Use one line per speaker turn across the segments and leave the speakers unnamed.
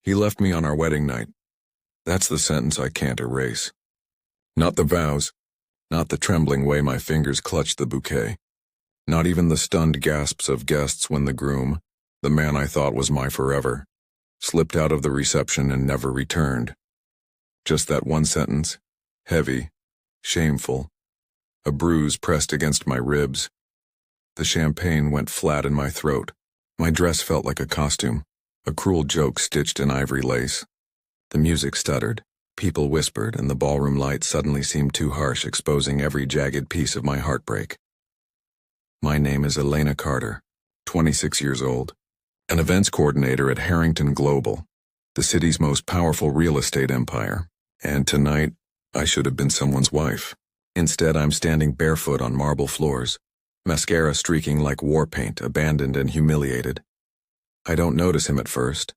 He left me on our wedding night. That's the sentence I can't erase. Not the vows, not the trembling way my fingers clutched the bouquet, not even the stunned gasps of guests when the groom, the man I thought was my forever, slipped out of the reception and never returned. Just that one sentence, heavy, shameful, a bruise pressed against my ribs. The champagne went flat in my throat. My dress felt like a costume, a cruel joke stitched in ivory lace. The music stuttered, people whispered, and the ballroom light suddenly seemed too harsh, exposing every jagged piece of my heartbreak. My name is Elena Carter, 26 years old, an events coordinator at Harrington Global, the city's most powerful real estate empire, and tonight I should have been someone's wife. Instead, I'm standing barefoot on marble floors, mascara streaking like war paint, abandoned and humiliated. I don't notice him at first.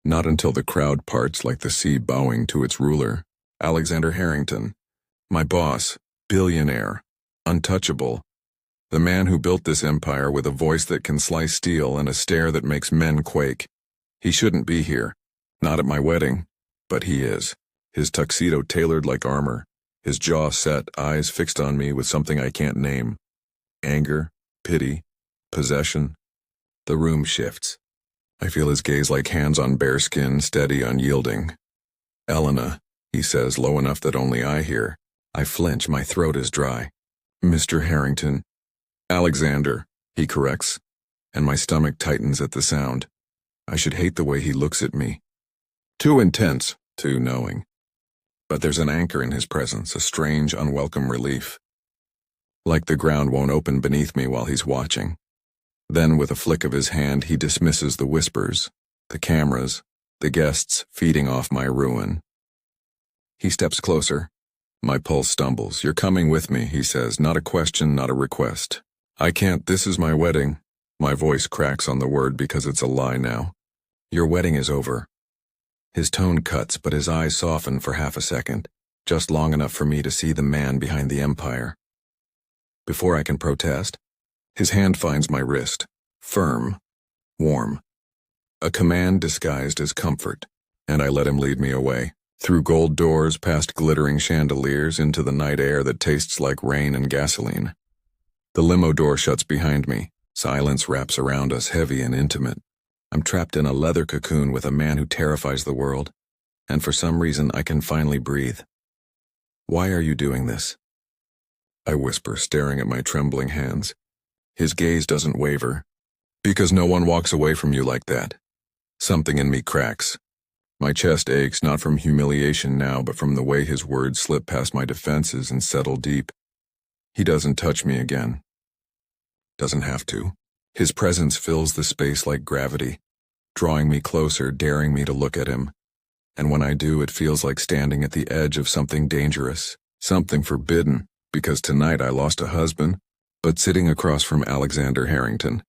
Not until the crowd parts like the sea bowing to its ruler, Alexander Harrington, my boss, billionaire, untouchable, the man who built this empire with a voice that can slice steel and a stare that makes men quake. He shouldn't be here, not at my wedding, but he is. His tuxedo tailored like armor, his jaw set, eyes fixed on me with something I can't name. Anger, pity, possession. The room shifts. I feel his gaze like hands on bare skin, steady, unyielding. Elena, he says, low enough that only I hear. I flinch, my throat is dry. Mr. Harrington. Alexander, he corrects, and my stomach tightens at the sound. I should hate the way he looks at me. Too intense, too knowing. But there's an anchor in his presence, a strange, unwelcome relief. Like the ground won't open beneath me while he's watching. Then, with a flick of his hand, he dismisses the whispers, the cameras, the guests feeding off my ruin. He steps closer. My pulse stumbles. You're coming with me, he says, not a question, not a request. I can't, this is my wedding. My voice cracks on the word because it's a lie now. Your wedding is over. His tone cuts, but his eyes soften for half a second, just long enough for me to see the man behind the empire. Before I can protest, his hand finds my wrist, firm, warm. A command disguised as comfort, and I let him lead me away, through gold doors, past glittering chandeliers, into the night air that tastes like rain and gasoline. The limo door shuts behind me. Silence wraps around us, heavy and intimate. I'm trapped in a leather cocoon with a man who terrifies the world, and for some reason I can finally breathe. Why are you doing this? I whisper, staring at my trembling hands. His gaze doesn't waver. Because no one walks away from you like that. Something in me cracks. My chest aches, not from humiliation now, but from the way his words slip past my defenses and settle deep. He doesn't touch me again. Doesn't have to. His presence fills the space like gravity, drawing me closer, daring me to look at him. And when I do, it feels like standing at the edge of something dangerous, something forbidden, because tonight I lost a husband, but sitting across from Alexander Harrington,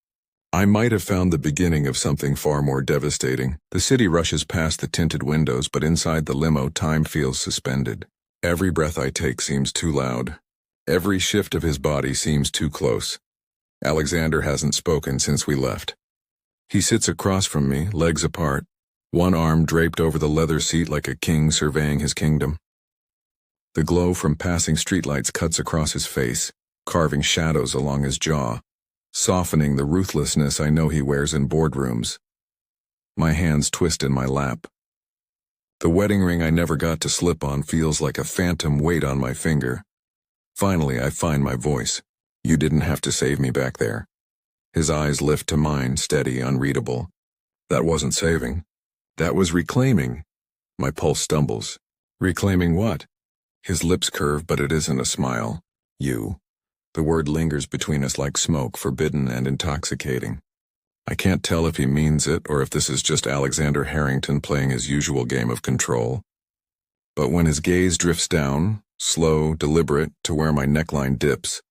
I might have found the beginning of something far more devastating. The city rushes past the tinted windows, but inside the limo, time feels suspended. Every breath I take seems too loud. Every shift of his body seems too close. Alexander hasn't spoken since we left. He sits across from me, legs apart, one arm draped over the leather seat like a king surveying his kingdom. The glow from passing streetlights cuts across his face, carving shadows along his jaw, softening the ruthlessness I know he wears in boardrooms. My hands twist in my lap. The wedding ring I never got to slip on feels like a phantom weight on my finger. Finally, I find my voice. You didn't have to save me back there. His eyes lift to mine, steady, unreadable. That wasn't saving. That was reclaiming. My pulse stumbles. Reclaiming what? His lips curve, but it isn't a smile. You. The word lingers between us like smoke, forbidden and intoxicating. I can't tell if he means it or if this is just Alexander Harrington playing his usual game of control. But when his gaze drifts down, slow, deliberate, to where my neckline dips,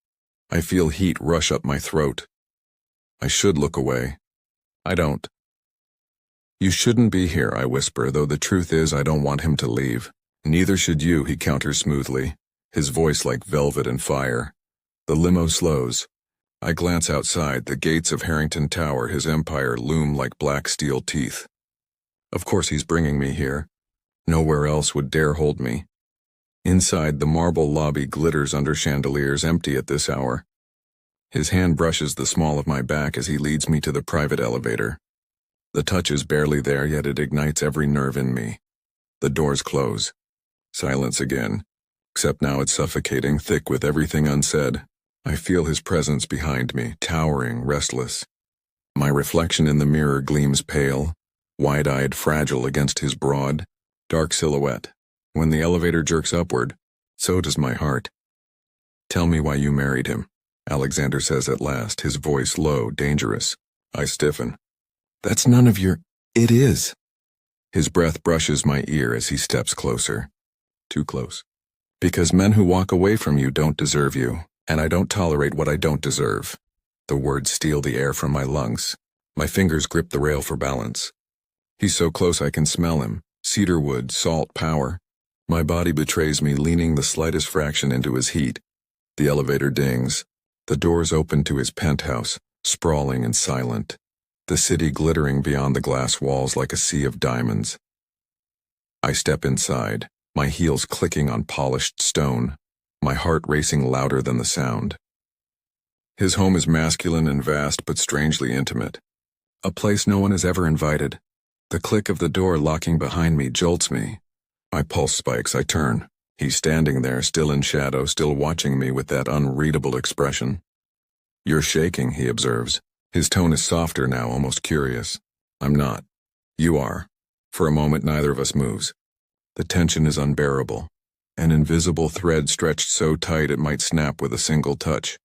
I feel heat rush up my throat. I should look away. I don't. You shouldn't be here, I whisper, though the truth is I don't want him to leave. Neither should you, he counters smoothly, his voice like velvet and fire. The limo slows. I glance outside, the gates of Harrington Tower, his empire loom like black steel teeth. Of course he's bringing me here. Nowhere else would dare hold me. Inside, the marble lobby glitters under chandeliers empty at this hour. His hand brushes the small of my back as he leads me to the private elevator. The touch is barely there, yet it ignites every nerve in me. The doors close. Silence again, except now it's suffocating, thick with everything unsaid. I feel his presence behind me, towering, restless. My reflection in the mirror gleams pale, wide-eyed, fragile against his broad, dark silhouette. When the elevator jerks upward, so does my heart. "Tell me why you married him," Alexander says at last, his voice low, dangerous. I stiffen. "That's none of your—" "It is." His breath brushes my ear as he steps closer. Too close. "Because men who walk away from you don't deserve you, and I don't tolerate what I don't deserve." The words steal the air from my lungs. My fingers grip the rail for balance. He's so close I can smell him. Cedar wood, salt, power. My body betrays me, leaning the slightest fraction into his heat. The elevator dings. The doors open to his penthouse, sprawling and silent. The city glittering beyond the glass walls like a sea of diamonds. I step inside, my heels clicking on polished stone, my heart racing louder than the sound. His home is masculine and vast, but strangely intimate. A place no one has ever invited. The click of the door locking behind me jolts me. My pulse spikes, I turn. He's standing there, still in shadow, still watching me with that unreadable expression. "You're shaking," he observes. His tone is softer now, almost curious. I'm not. You are. For a moment, neither of us moves. The tension is unbearable. An invisible thread stretched so tight it might snap with a single touch.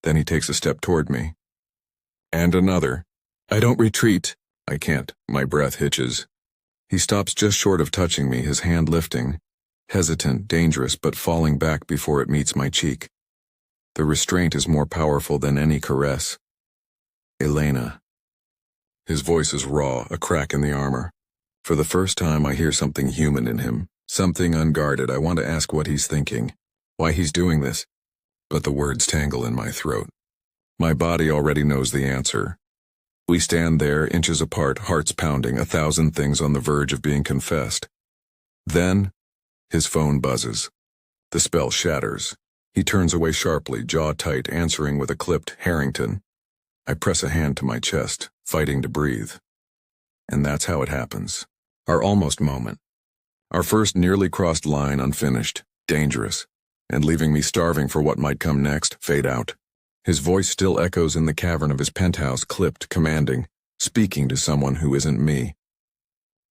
Then he takes a step toward me. And another. I don't retreat. I can't. My breath hitches. He stops just short of touching me, his hand lifting. Hesitant, dangerous, but falling back before it meets my cheek. The restraint is more powerful than any caress. Elena. His voice is raw, a crack in the armor. For the first time I hear something human in him, something unguarded. I want to ask what he's thinking, why he's doing this, but the words tangle in my throat. My body already knows the answer. We stand there, inches apart, hearts pounding, 1,000 things on the verge of being confessed. Then, his phone buzzes. The spell shatters. He turns away sharply, jaw tight, answering with a clipped Harrington. I press a hand to my chest, fighting to breathe. And that's how it happens. Our almost moment. Our first nearly crossed line unfinished, dangerous, and leaving me starving for what might come next, fade out. His voice still echoes in the cavern of his penthouse, clipped, commanding, speaking to someone who isn't me.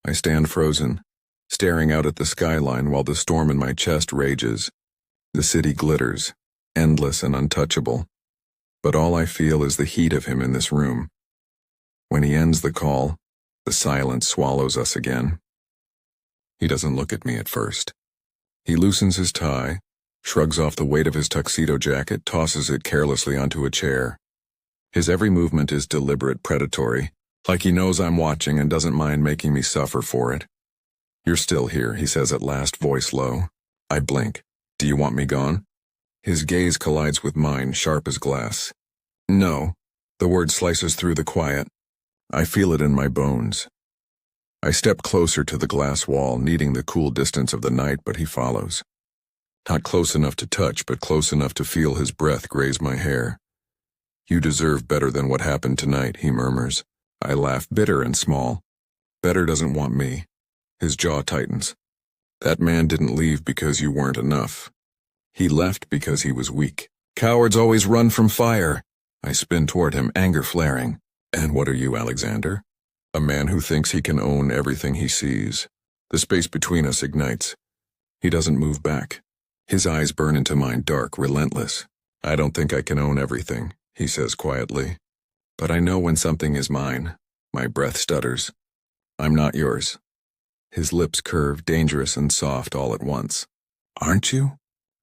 I stand frozen, staring out at the skyline while the storm in my chest rages. The city glitters, endless and untouchable. But all I feel is the heat of him in this room. When he ends the call, the silence swallows us again. He doesn't look at me at first. He loosens his tie, shrugs off the weight of his tuxedo jacket, tosses it carelessly onto a chair. His every movement is deliberate, predatory, like he knows I'm watching and doesn't mind making me suffer for it. "You're still here," he says at last, voice low. I blink. "Do you want me gone?" His gaze collides with mine, sharp as glass. "No." The word slices through the quiet. I feel it in my bones. I step closer to the glass wall, needing the cool distance of the night, but he follows. Not close enough to touch, but close enough to feel his breath graze my hair. "You deserve better than what happened tonight," he murmurs. I laugh, bitter and small. Better doesn't want me. His jaw tightens. "That man didn't leave because you weren't enough. He left because he was weak. Cowards always run from fire." I spin toward him, anger flaring. "And what are you, Alexander?" A man who thinks he can own everything he sees. The space between us ignites. He doesn't move back. His eyes burn into mine, dark, relentless. "I don't think I can own everything," he says quietly. "But I know when something is mine." My breath stutters. "I'm not yours." His lips curve, dangerous and soft all at once. "Aren't you?"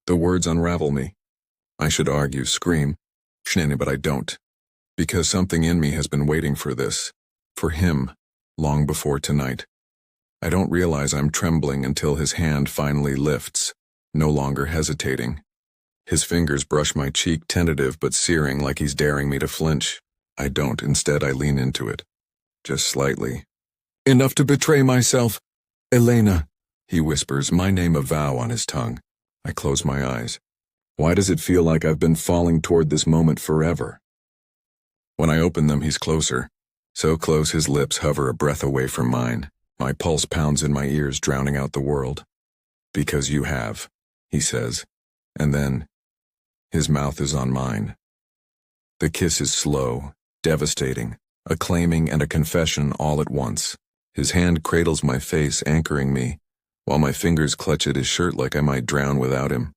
The words unravel me. I should argue, scream, but I don't. Because something in me has been waiting for this. For him, long before tonight. I don't realize I'm trembling until his hand finally lifts, no longer hesitating. His fingers brush my cheek, tentative but searing, like he's daring me to flinch. I don't. Instead, I lean into it. Just slightly. Enough to betray myself. Elena, he whispers, my name a vow on his tongue. I close my eyes. Why does it feel like I've been falling toward this moment forever? When I open them, he's closer. So close his lips hover a breath away from mine. My pulse pounds in my ears, drowning out the world. Because you have, he says. And then, his mouth is on mine. The kiss is slow, devastating, a claiming and a confession all at once. His hand cradles my face, anchoring me, while my fingers clutch at his shirt like I might drown without him.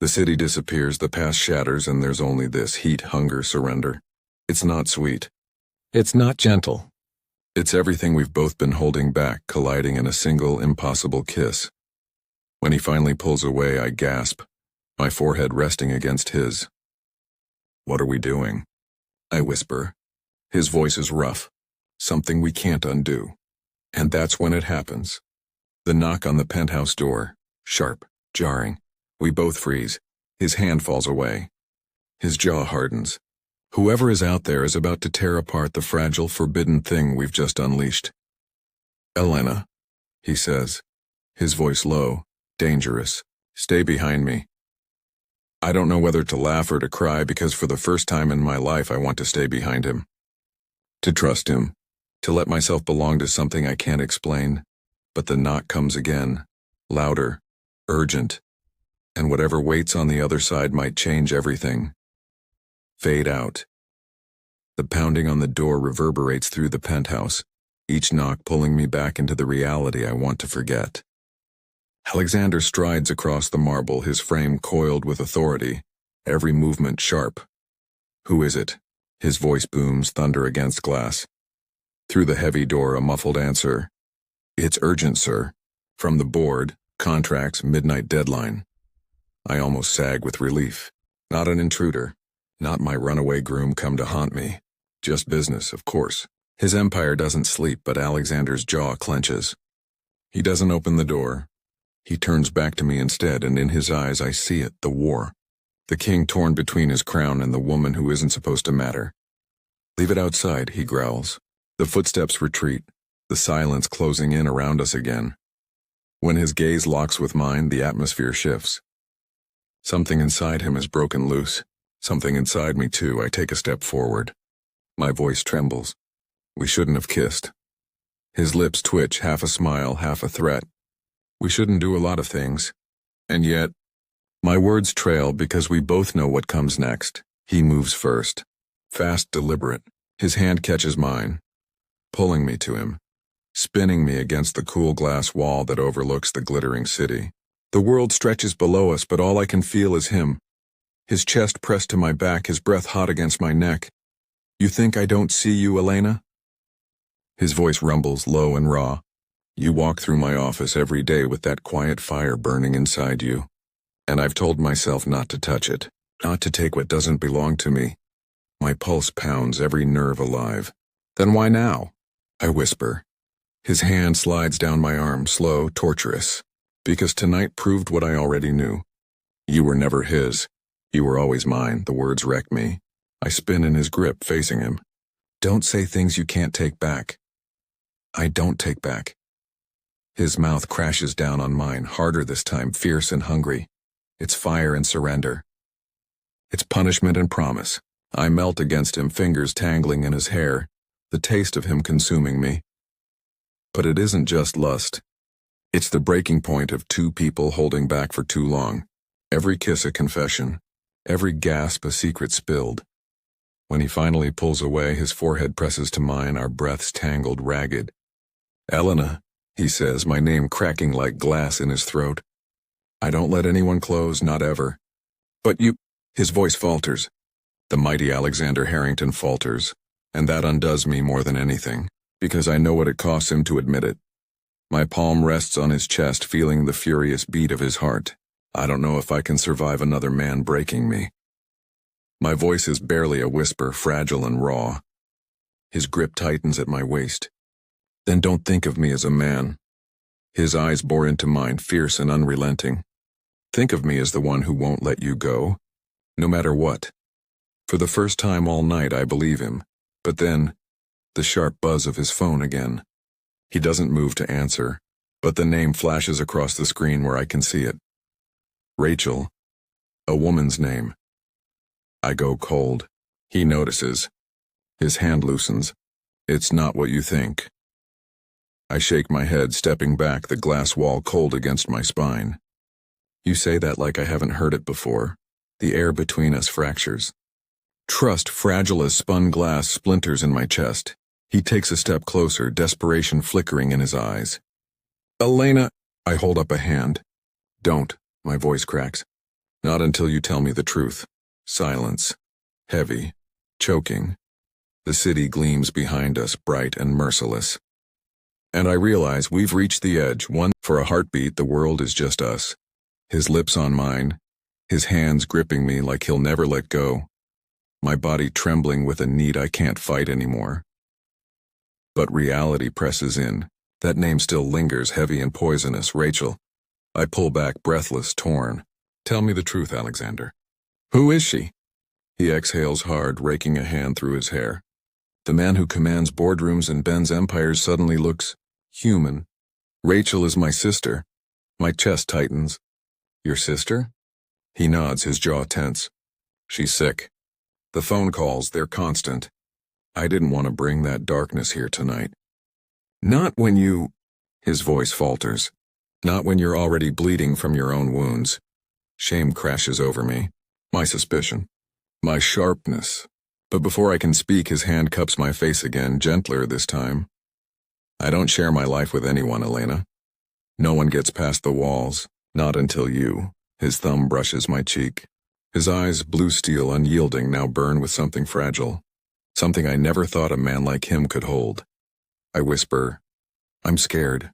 The city disappears, the past shatters, and there's only this heat, hunger, surrender. It's not sweet. It's not gentle. It's everything we've both been holding back, colliding in a single, impossible kiss. When he finally pulls away, I gasp, my forehead resting against his. What are we doing? I whisper. His voice is rough, something we can't undo. And that's when it happens. The knock on the penthouse door, sharp, jarring. We both freeze. His hand falls away. His jaw hardens. Whoever is out there is about to tear apart the fragile, forbidden thing we've just unleashed. Elena, he says, his voice low, dangerous. Stay behind me. I don't know whether to laugh or to cry because for the first time in my life I want to stay behind him. To trust him. To let myself belong to something I can't explain. But the knock comes again, louder, urgent, and whatever waits on the other side might change everything. Fade out. The pounding on the door reverberates through the penthouse, each knock pulling me back into the reality I want to forget. Alexander strides across the marble, his frame coiled with authority, every movement sharp. Who is it? His voice booms, thunder against glass. Through the heavy door, a muffled answer. It's urgent, sir. From the board, contracts, midnight deadline. I almost sag with relief. Not an intruder. Not my runaway groom come to haunt me. Just business, of course. His empire doesn't sleep, but Alexander's jaw clenches. He doesn't open the door. He turns back to me instead, and in his eyes I see it, the war. The king torn between his crown and the woman who isn't supposed to matter. Leave it outside, he growls. The footsteps retreat, the silence closing in around us again. When his gaze locks with mine, the atmosphere shifts. Something inside him is broken loose. Something inside me, too. I take a step forward. My voice trembles. We shouldn't have kissed. His lips twitch, half a smile, half a threat. We shouldn't do a lot of things. And yet, my words trail because we both know what comes next. He moves first. Fast, deliberate. His hand catches mine, pulling me to him, spinning me against the cool glass wall that overlooks the glittering city. The world stretches below us, but all I can feel is him. His chest pressed to my back, his breath hot against my neck. You think I don't see you, Elena? His voice rumbles, low and raw. You walk through my office every day with that quiet fire burning inside you. And I've told myself not to touch it, not to take what doesn't belong to me. My pulse pounds, every nerve alive. Then why now? I whisper. His hand slides down my arm, slow, torturous. Because tonight proved what I already knew. You were never his. You were always mine. The words wreck me. I spin in his grip, facing him. Don't say things you can't take back. I don't take back. His mouth crashes down on mine, harder this time, fierce and hungry. It's fire and surrender. It's punishment and promise. I melt against him, fingers tangling in his hair, the taste of him consuming me. But it isn't just lust. It's the breaking point of two people holding back for too long. Every kiss a confession. Every gasp a secret spilled. When he finally pulls away, his forehead presses to mine, our breaths tangled, ragged. Elena, he says, my name cracking like glass in his throat. I don't let anyone close, not ever. But you... His voice falters. The mighty Alexander Harrington falters, and that undoes me more than anything, because I know what it costs him to admit it. My palm rests on his chest, feeling the furious beat of his heart. I don't know if I can survive another man breaking me. My voice is barely a whisper, fragile and raw. His grip tightens at my waist. Then don't think of me as a man. His eyes bore into mine, fierce and unrelenting. Think of me as the one who won't let you go, no matter what. For the first time all night I believe him, but then, the sharp buzz of his phone again. He doesn't move to answer, but the name flashes across the screen where I can see it. Rachel. A woman's name. I go cold. He notices. His hand loosens. It's not what you think. I shake my head, stepping back, the glass wall cold against my spine. You say that like I haven't heard it before. The air between us fractures. Trust, fragile as spun glass, splinters in my chest. He takes a step closer, desperation flickering in his eyes. Elena, I hold up a hand. Don't, my voice cracks. Not until you tell me the truth. Silence. Heavy. Choking. The city gleams behind us, bright and merciless. And I realize we've reached the edge. For a heartbeat, the world is just us. His lips on mine. His hands gripping me like he'll never let go. My body trembling with a need I can't fight anymore. But reality presses in. That name still lingers, heavy and poisonous. Rachel. I pull back, breathless, torn. Tell me the truth, Alexander. Who is she? He exhales hard, raking a hand through his hair. The man who commands boardrooms and bends empires suddenly looks human. Rachel is my sister. My chest tightens. Your sister? He nods, his jaw tense. She's sick. The phone calls, they're constant. I didn't want to bring that darkness here tonight. Not when you... His voice falters. Not when you're already bleeding from your own wounds. Shame crashes over me. My suspicion. My sharpness. But before I can speak, his hand cups my face again, gentler this time. I don't share my life with anyone, Elena. No one gets past the walls. Not until you. His thumb brushes my cheek. His eyes, blue steel, unyielding, now burn with something fragile. Something I never thought a man like him could hold. I whisper, I'm scared.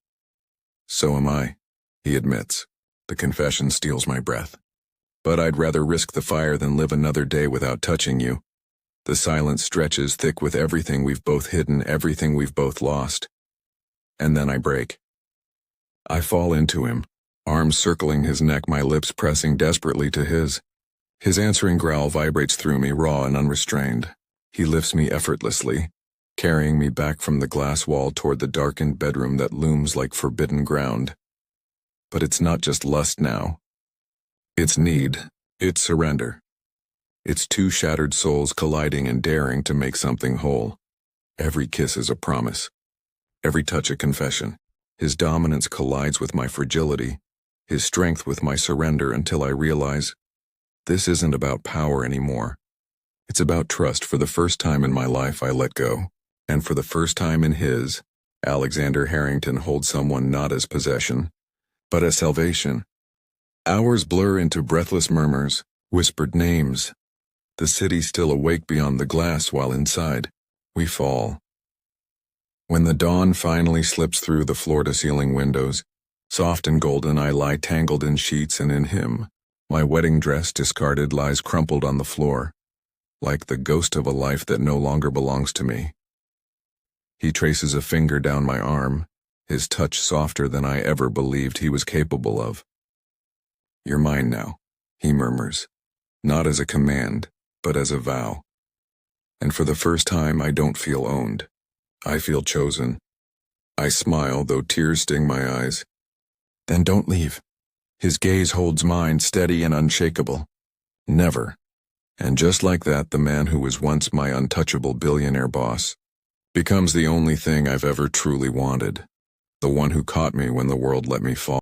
So am I, he admits. The confession steals my breath. But I'd rather risk the fire than live another day without touching you. The silence stretches thick with everything we've both hidden, everything we've both lost. And then I break. I fall into him, arms circling his neck, my lips pressing desperately to his. His answering growl vibrates through me, raw and unrestrained. He lifts me effortlessly, carrying me back from the glass wall toward the darkened bedroom that looms like forbidden ground. But it's not just lust now. It's need. It's surrender. It's two shattered souls colliding and daring to make something whole. Every kiss is a promise. Every touch a confession. His dominance collides with my fragility, his strength with my surrender, until I realize this isn't about power anymore. It's about trust. For the first time in my life, I let go. And for the first time in his, Alexander Harrington holds someone not as possession, but as salvation. Hours blur into breathless murmurs, whispered names. The city still awake beyond the glass, while inside, we fall. When the dawn finally slips through the floor-to-ceiling windows, soft and golden, I lie tangled in sheets, and in him, my wedding dress, discarded, lies crumpled on the floor, like the ghost of a life that no longer belongs to me. He traces a finger down my arm, his touch softer than I ever believed he was capable of. You're mine now, he murmurs, not as a command, but as a vow. And for the first time, I don't feel owned. I feel chosen. I smile, though tears sting my eyes. Then don't leave. His gaze holds mine, steady and unshakable. Never. And just like that, the man who was once my untouchable billionaire boss becomes the only thing I've ever truly wanted. The one who caught me when the world let me fall.